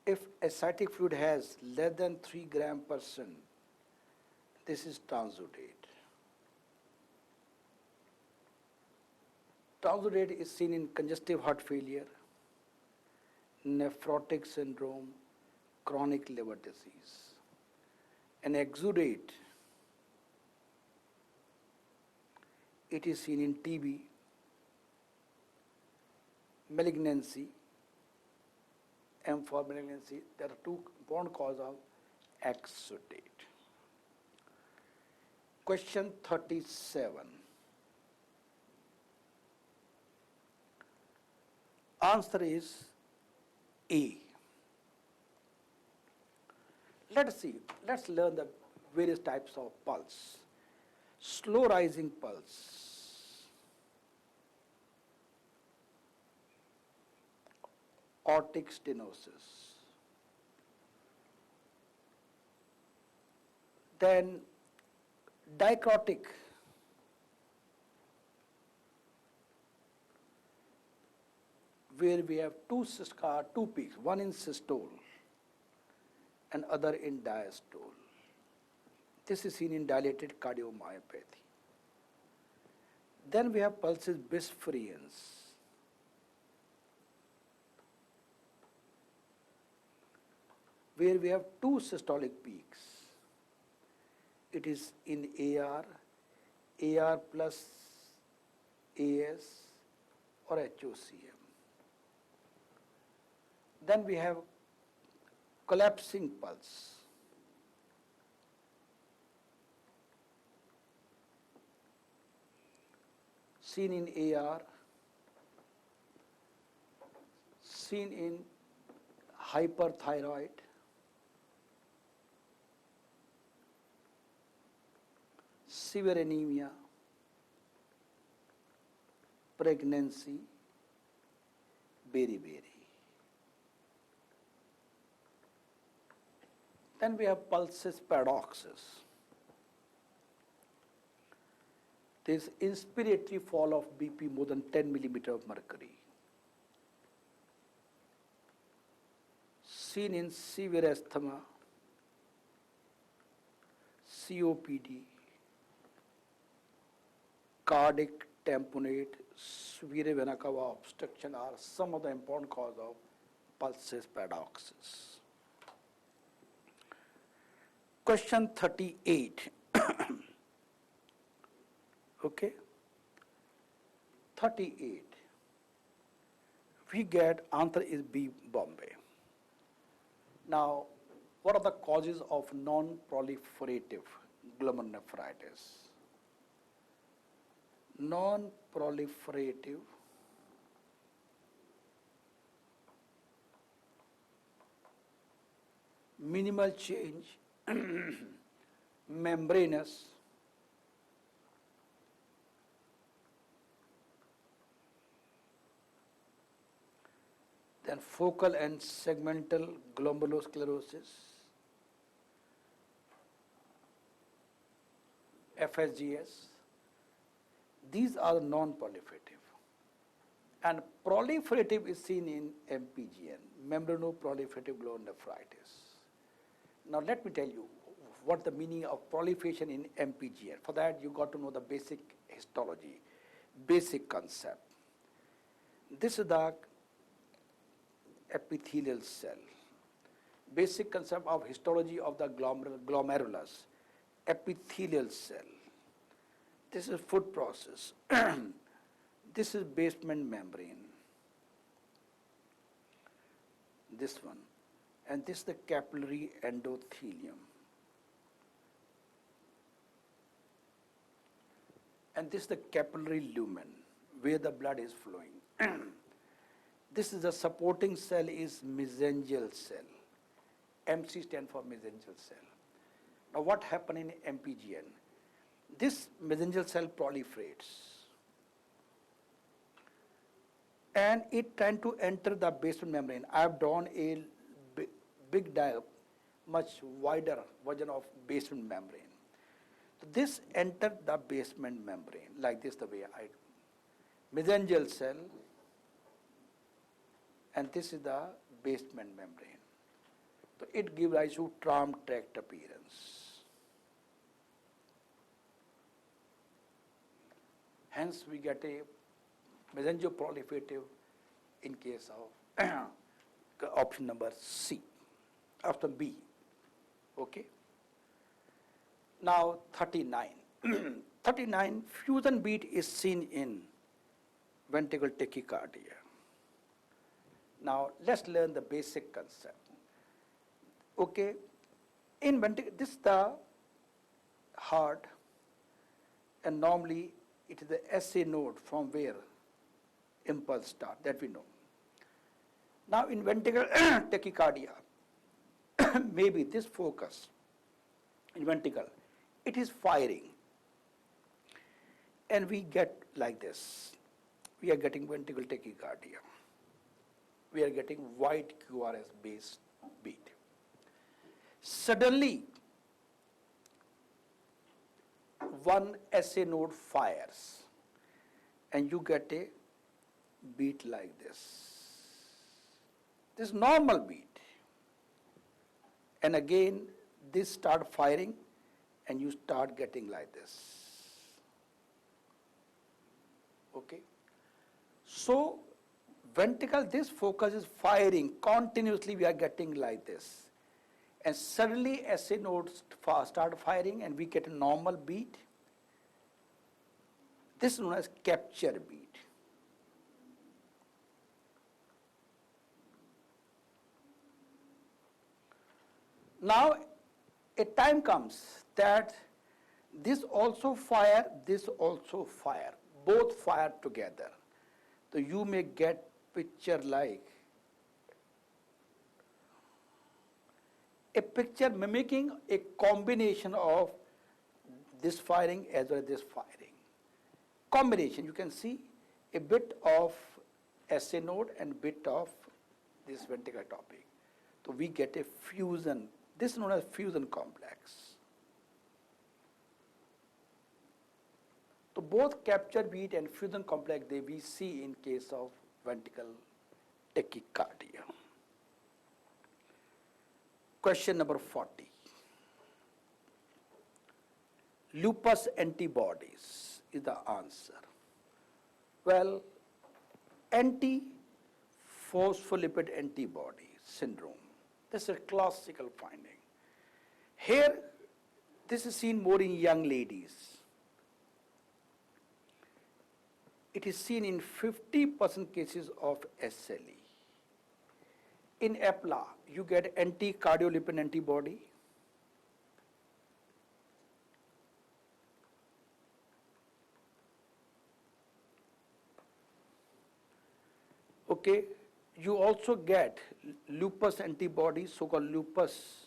If ascitic fluid has less than 3 grams/%, this is transudate. Transudate is seen in congestive heart failure, nephrotic syndrome, chronic liver disease. And exudate, it is seen in TB, malignancy, M for malignancy. There are two important causes of exudate. Question 37. Answer is A. Let's see, let's learn the various types of pulse. Slow rising pulse, aortic stenosis, then dicrotic where we have two peaks, one in systole and other in diastole. This is seen in dilated cardiomyopathy. Then we have pulses bispherians, where we have two systolic peaks. It is in AR plus AS or HOCM. Then we have collapsing pulse. Seen in AR, seen in hyperthyroid, severe anemia, pregnancy, beriberi. Then we have pulses paradoxes. There is inspiratory fall of BP more than 10 millimeter of mercury. Seen in severe asthma, COPD, cardiac tamponade, severe vena cava obstruction are some of the important cause of pulses paradoxes. Question 38. Okay. 38. We get answer is B, Bombay. Now, what are the causes of non-proliferative glomerulonephritis? Non-proliferative minimal change membranous then focal and segmental glomulosclerosis, FSGS. These are non-proliferative. And proliferative is seen in MPGN, membranoproliferative glomerulonephritis. Now let me tell you what the meaning of proliferation in MPGN. For that you got to know the basic histology, basic concept. This is the epithelial cell. Basic concept of histology of the glomerulus, epithelial cell. This is foot process. This is basement membrane. This one. And this is the capillary endothelium. And this is the capillary lumen, where the blood is flowing. This is the supporting cell is mesangial cell. MC stands for mesangial cell. Now what happened in MPGN? This mesangial cell proliferates. And it tends to enter the basement membrane. I have drawn a big diagram, much wider version of basement membrane. So this entered the basement membrane, like this the way I do. Mesangial cell, and this is the basement membrane. So it gives rise to tram tract appearance. Hence we get a mesangoproliferative in case of option number C, option B. Okay. Now 39. 39, fusion beat is seen in ventricular tachycardia. Now let's learn the basic concept. Okay, in ventricle, this is the heart, and normally it is the SA node from where impulse start, that we know. Now in ventricular tachycardia, maybe this focus in ventricle, it is firing, and we get like this. We are getting ventricular tachycardia. We are getting white QRS based beat. Suddenly, one SA node fires, and you get a beat like this. this normal beat, and again this start firing and you start getting like this. Okay. So ventricle, this focus is firing continuously, we are getting like this, and suddenly SA nodes start firing and we get a normal beat. This is known as capture beat. Now a time comes that this also fire, this also fire, both fire together. So you may get picture like a picture mimicking a combination of this firing as well as this firing. Combination, you can see a bit of SA node and bit of this ventricular topic. So we get a fusion. This is known as fusion complex. So both capture beat and fusion complex we see in case of ventricular tachycardia. Question number 40. Lupus antibodies is the answer. Well, anti-phospholipid antibody syndrome. This is a classical finding. Here, this is seen more in young ladies. It is seen in 50% cases of SLE. In EPLA, you get anti-cardiolipin antibody. Okay, you also get lupus antibodies, so-called lupus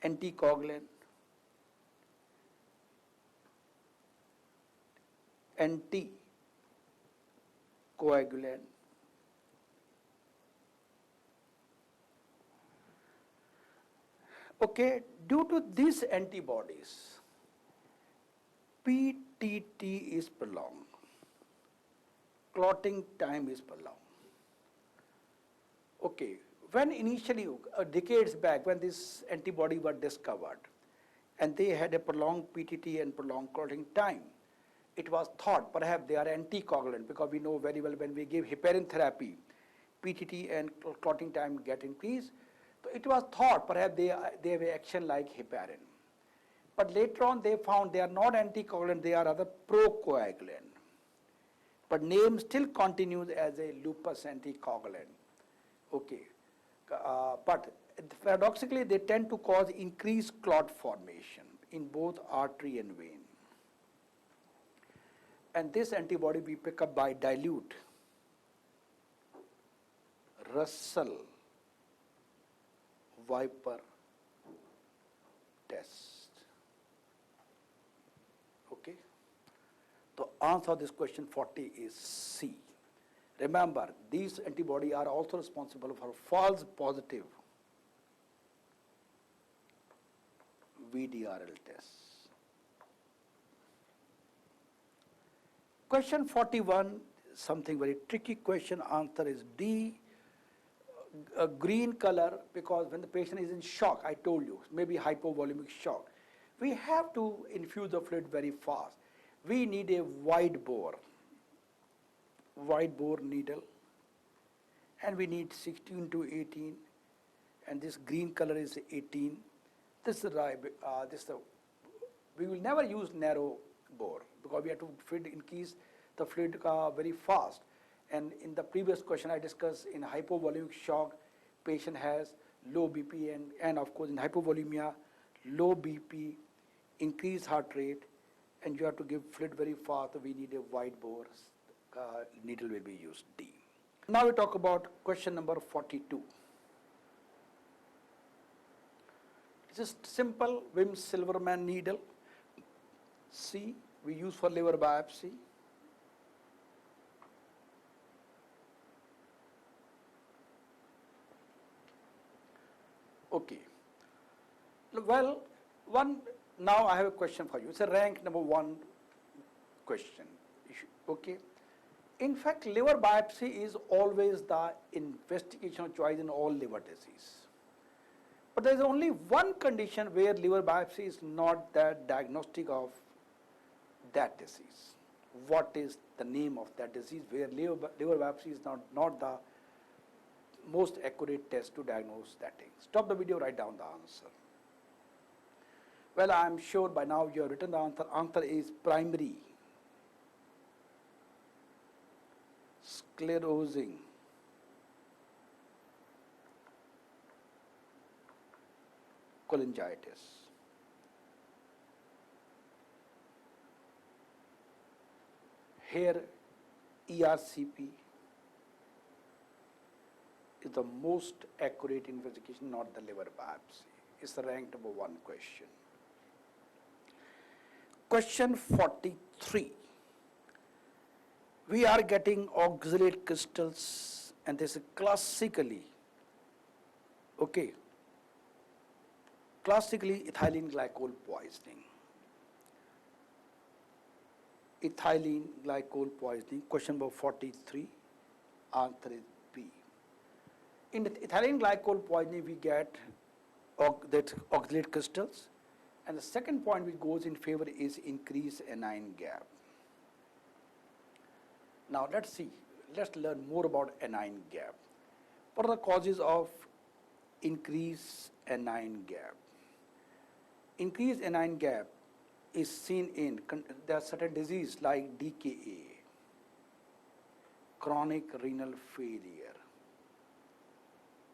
anticoagulant, anticoagulant. Okay, due to these antibodies, PTT is prolonged, clotting time is prolonged. Okay, when initially, decades back, when this antibody was discovered, and they had a prolonged PTT and prolonged clotting time, it was thought perhaps they are anticoagulant, because we know very well when we give heparin therapy, PTT and clotting time get increased. So it was thought perhaps they have action like heparin. But later on they found they are not anticoagulant, they are other procoagulant. But name still continues as a lupus anticoagulant. Okay, but paradoxically they tend to cause increased clot formation in both artery and vein. And this antibody we pick up by dilute Russell Viper test. Okay. The answer of this question 40 is C. Remember, these antibodies are also responsible for false positive VDRL tests. Question 41, something very tricky question. Answer is D. A green color, because when the patient is in shock, I told you, maybe hypovolemic shock, we have to infuse the fluid very fast. We need a wide bore needle, and we need 16 to 18, and this green color is 18. We will never use narrow bore, because we have to increase the fluid very fast. And in the previous question I discussed, in hypovolemic shock, patient has low BP and of course in hypovolemia, low BP, increased heart rate, and you have to give fluid very fast. We need a wide bore needle will be used, D. Now we talk about question number 42. It's just simple Wim Silverman needle. C, we use for liver biopsy. Okay. Well, now I have a question for you. It's a rank number 1 question. Okay. In fact, liver biopsy is always the investigation of choice in all liver disease. But there is only one condition where liver biopsy is not the diagnostic of that disease. What is the name of that disease where liver biopsy is not the most accurate test to diagnose that thing? Stop the video, write down the answer. Well, I am sure by now you have written the answer. Answer is primary sclerosing cholangitis. Here, ERCP is the most accurate investigation, not the liver biopsy. It's the rank number 1 question. Question 43. We are getting oxalate crystals, and this is classically ethylene glycol poisoning. Ethylene glycol poisoning, question number 43, answer is B. In the ethylene glycol poisoning, we get that oxalate crystals, and the second point which goes in favor is increased anion gap. Now let's learn more about anion gap. What are the causes of increased anion gap? Increased anion gap is seen in, there are certain diseases like DKA, chronic renal failure,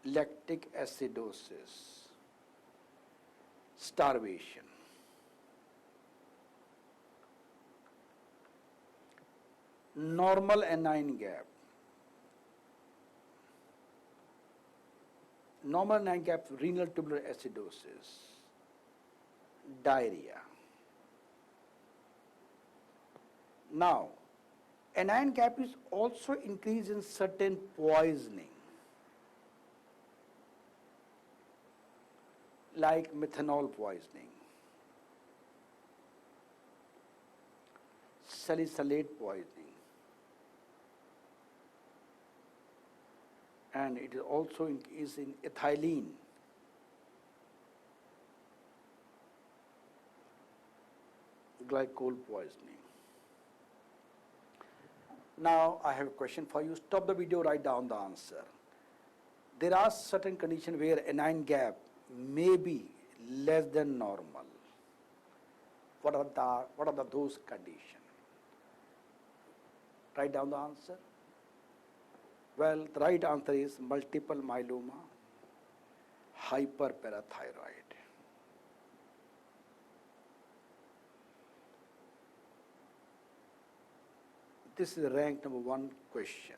lactic acidosis, starvation. Normal anion gap. Normal anion gap, renal tubular acidosis, diarrhea. Now, anion gap is also increased in certain poisoning, like methanol poisoning, salicylate poisoning, and it is also is in ethylene glycol poisoning. Now I have a question for you. Stop the video, write down the answer. There are certain conditions where anion gap may be less than normal. What are those conditions? Write down the answer. Well, the right answer is multiple myeloma, hyperparathyroid. This is rank number 1 question.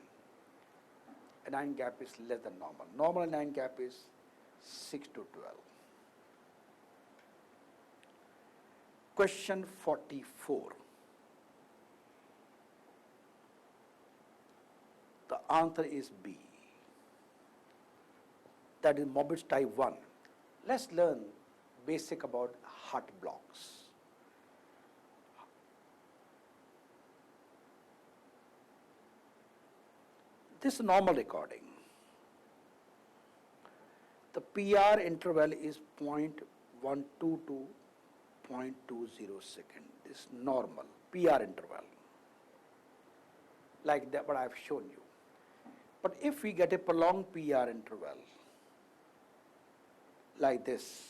Anion gap is less than normal. Normal anion gap is 6 to 12. Question 44. The answer is B. That is morbid type 1. Let's learn basic about heart blocks. This is normal recording. The PR interval is 0.12 to 0.20 second. This is normal PR interval, like that what I have shown you. But if we get a prolonged PR interval, like this,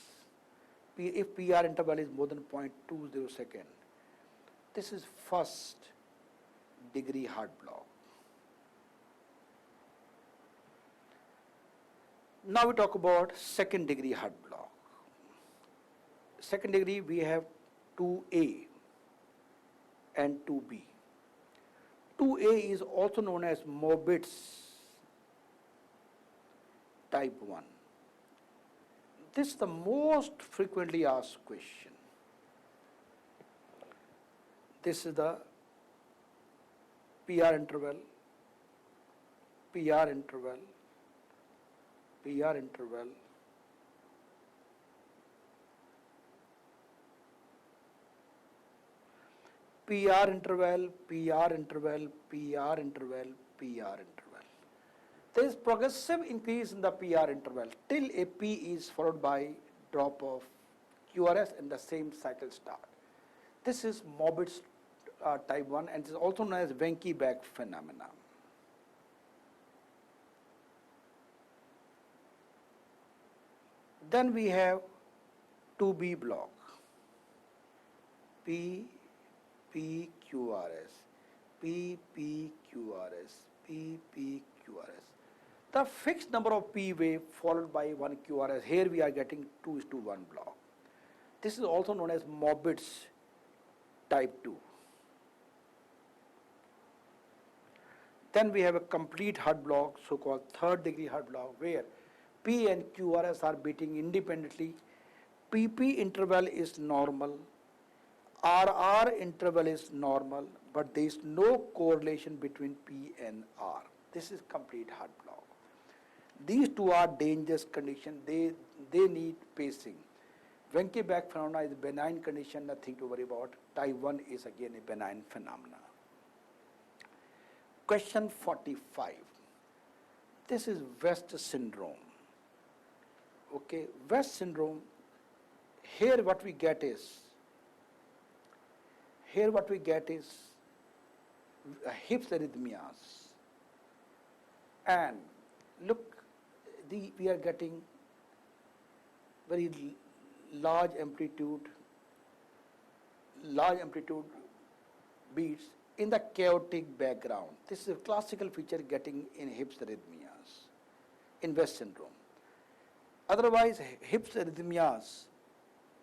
if PR interval is more than 0.20 second, this is first degree heart block. Now we talk about second degree heart block. Second degree we have 2A and 2B. 2A is also known as morbid's type 1. This is the most frequently asked question. This is the PR interval, PR interval, PR interval, PR interval, PR interval, PR interval, PR interval. There is progressive increase in the PR interval till a P is followed by drop of QRS and the same cycle start. This is morbid type 1 and it is also known as Wenke-Bach phenomenon. Then we have 2B block, P, P, QRS, P, P, QRS, P, P, QRS. The fixed number of P wave followed by 1 QRS, here we are getting 2:1 block. This is also known as Morbid's type 2. Then we have a complete heart block, so-called third degree heart block, where P and QRS are beating independently. PP interval is normal, RR interval is normal, but there is no correlation between P and R. This is complete heart block. These two are dangerous conditions. They need pacing. Wenke-Bach phenomena is a benign condition, nothing to worry about. Type 1 is again a benign phenomena. Question 45. This is West syndrome. Okay, West syndrome, here what we get is hips arrhythmias. And look, we are getting very large amplitude beats in the chaotic background. This is a classical feature getting in hips arrhythmias in West syndrome. Otherwise, hips arrhythmias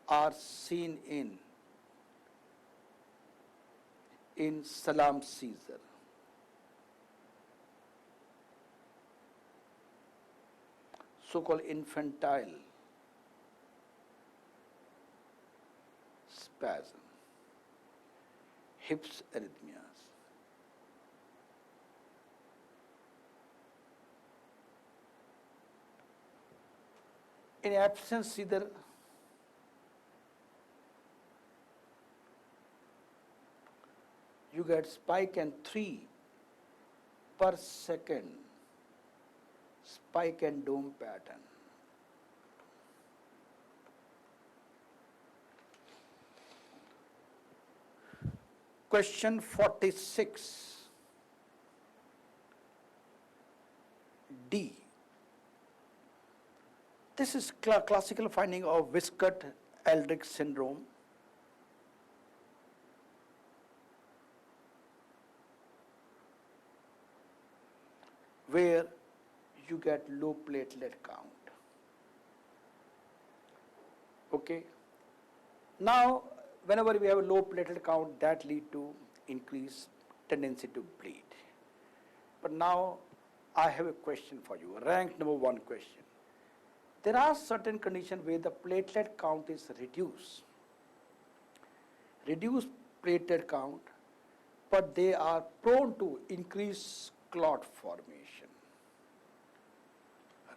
are seen in Salam seizure. So-called infantile spasm, hips arrhythmias. In absence seizure, you get spike and 3 per second spike and dome pattern. Question 46. D. This is classical finding of Wiskott-Aldrich syndrome. Where you get low platelet count. Okay. Now, whenever we have a low platelet count, that lead to increased tendency to bleed. But now, I have a question for you, rank number 1 question. There are certain conditions where the platelet count is reduced platelet count, but they are prone to increased clot formation.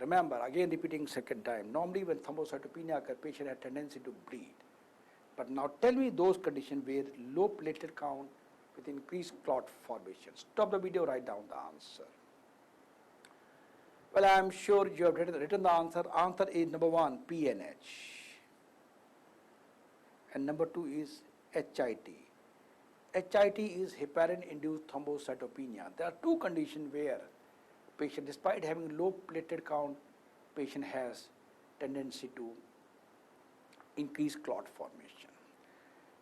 Remember, again repeating second time, normally when thrombocytopenia occurs, patient has tendency to bleed. But now tell me those conditions where low platelet count with increased clot formation. Stop the video, write down the answer. Well, I am sure you have written the answer. Answer is number 1, PNH. And number 2 is HIT. HIT is heparin-induced thrombocytopenia. There are 2 conditions where patient, despite having low platelet count, patient has tendency to increase clot formation.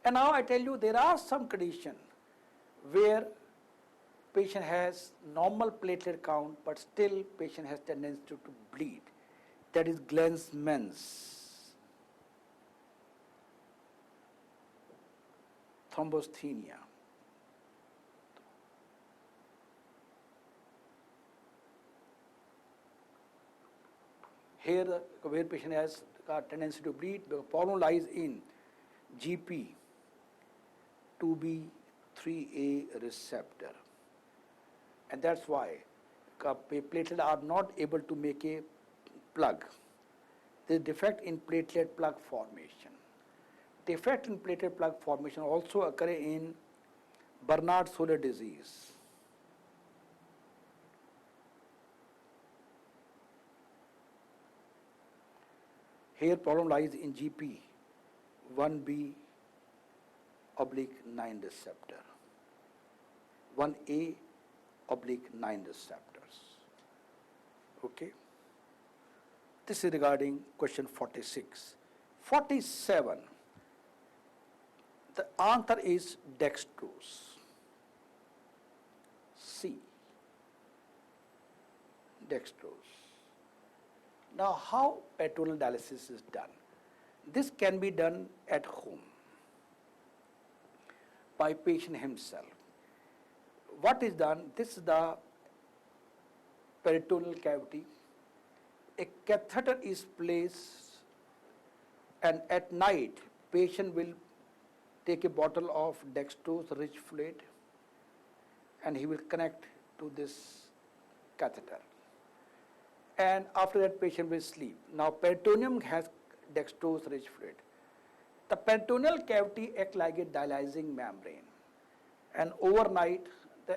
And now I tell you, there are some conditions where patient has normal platelet count, but still patient has tendency to bleed. That is Glenn-Mann's thrombosthenia. Here, where patient has a tendency to bleed, the problem lies in GP 2B3A receptor. And that's why platelets are not able to make a plug. There is defect in platelet plug formation. Defect in platelet plug formation also occur in Bernard-Soler disease. Here problem lies in GP 1B oblique 9 receptor, 1A oblique 9 receptors. Okay. This is regarding question 46. 47. The answer is dextrose. C. Dextrose. Now, how peritoneal dialysis is done? This can be done at home by patient himself. What is done? This is the peritoneal cavity. A catheter is placed, and at night patient will take a bottle of dextrose-rich fluid and he will connect to this catheter. And after that patient will sleep. Now peritoneum has dextrose-rich fluid. The peritoneal cavity acts like a dialyzing membrane, and overnight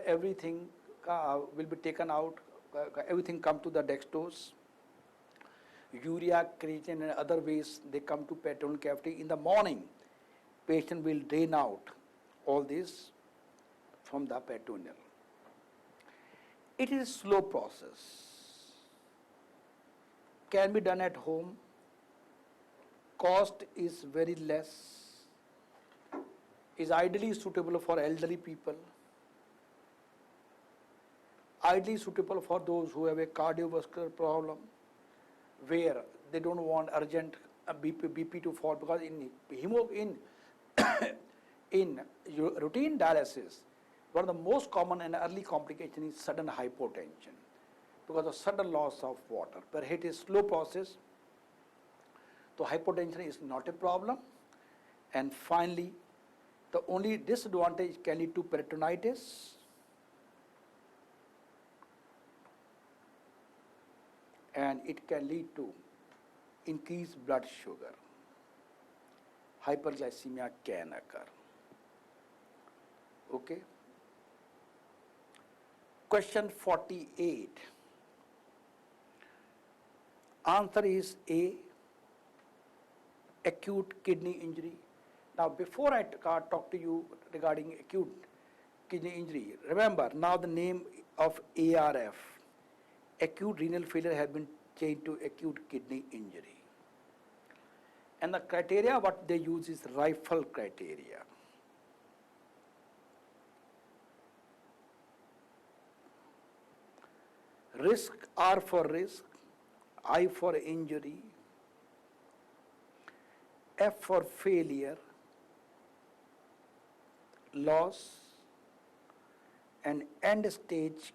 everything will be taken out, everything come to the dextrose. Urea, creatine and other ways they come to peritoneal cavity. In the morning, patient will drain out all this from the peritoneal. It is a slow process. Can be done at home. Cost is very less. Is ideally suitable for elderly people. Ideally suitable for those who have a cardiovascular problem, where they don't want urgent BP to fall, because in routine dialysis, one of the most common and early complication is sudden hypotension because of sudden loss of water. But it is slow process, so hypotension is not a problem. And finally, the only disadvantage can lead to peritonitis, and it can lead to increased blood sugar. Hyperglycemia can occur. Okay. Question 48. Answer is A, acute kidney injury. Now, before I talk to you regarding acute kidney injury, remember now the name of ARF, acute renal failure, has been changed to acute kidney injury. And the criteria what they use is rifle criteria. Risk, R for risk, I for injury, F for failure, loss, and end stage,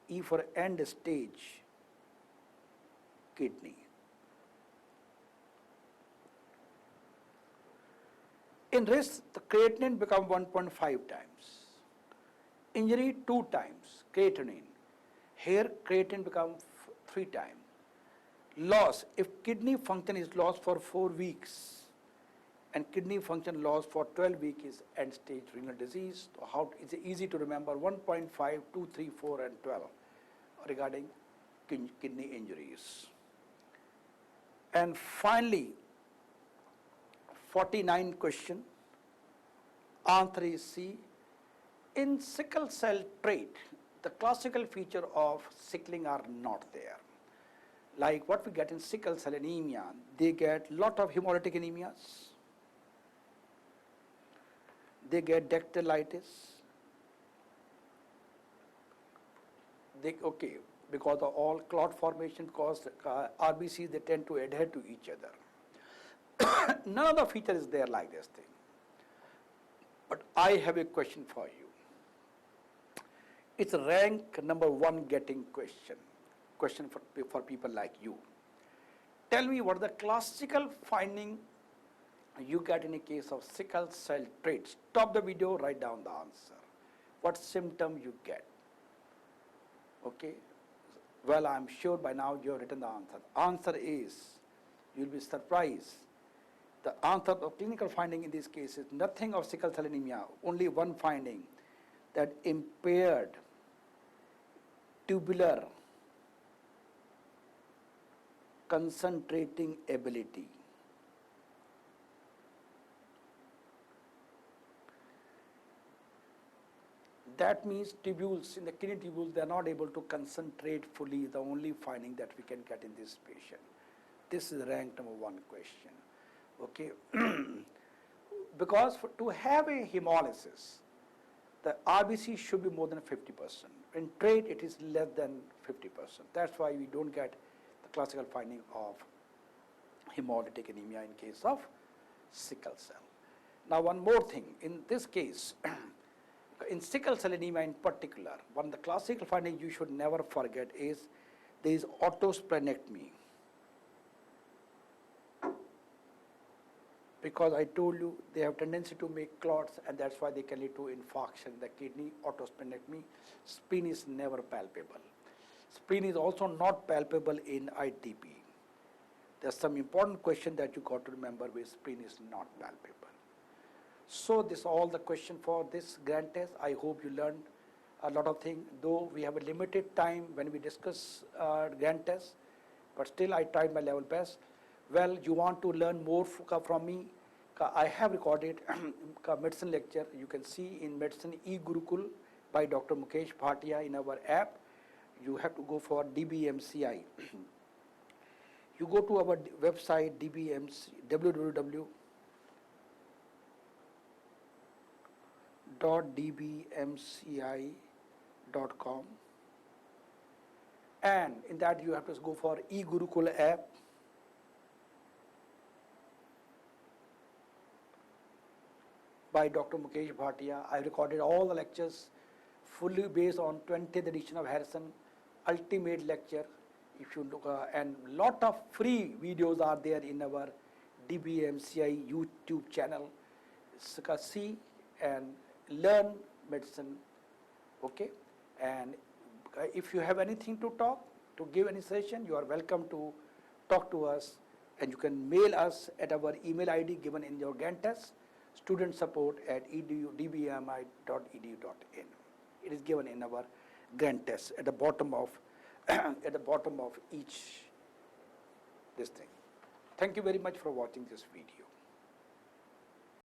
E for end stage kidney. In risk, the creatinine become 1.5 times. Injury 2 times, creatinine. Here creatinine become 3 times. Loss, if kidney function is lost for 4 weeks and kidney function lost for 12 weeks is end stage renal disease. So how it's easy to remember 1.5, 2, 3, 4 and 12 regarding kidney injuries. And finally, 49 question, answer is C. In sickle cell trait, the classical feature of sickling are not there. Like what we get in sickle cell anemia, they get lot of hemolytic anemias, they get dactylitis, because of all clot formation, because RBCs, they tend to adhere to each other. None of the feature is there like this thing. But I have a question for you. It's rank number 1 getting question for people like you. Tell me what the classical finding you get in a case of sickle cell trait. Stop the video, write down the answer. What symptom you get? Okay. Well, I'm sure by now you have written the answer. Answer is, you'll be surprised, The answer of clinical finding in this case is nothing of sickle cell anemia, only one finding, that impaired tubular concentrating ability. That means tubules, in the kidney tubules, they are not able to concentrate fully, the only finding that we can get in this patient. This is rank number 1 question. Okay. Because to have a hemolysis, the RBC should be more than 50%. In trait, it is less than 50%. That's why we don't get the classical finding of hemolytic anemia in case of sickle cell. Now, one more thing. In this case, in sickle cell anemia in particular, one of the classical findings you should never forget is there is autosplenectomy. Because I told you they have tendency to make clots, and that's why they can lead to infarction in the kidney, autosplenectomy. Spleen is never palpable. Spleen is also not palpable in ITP. There's some important question that you got to remember where spleen is not palpable. So this is all the question for this grand test. I hope you learned a lot of things, though we have a limited time when we discuss grand test, but still I tried my level best. Well, you want to learn more from me, I have recorded medicine lecture. You can see in Medicine e-Gurukul by Dr. Mukesh Bhatia in our app. You have to go for DBMCI. You go to our website www.dbmci.com, and in that you have to go for e-Gurukul app. By Dr. Mukesh Bhatia. I recorded all the lectures fully based on 20th edition of Harrison, ultimate lecture. If you look, and lot of free videos are there in our DBMCI YouTube channel. See and learn medicine, okay? And if you have anything to talk, to give any session, you are welcome to talk to us, and you can mail us at our email ID given in your GAN test, studentsupport@dbmi.edu.in. It is given in our GAN test at the bottom of at the bottom of each this thing. Thank you very much for watching this video.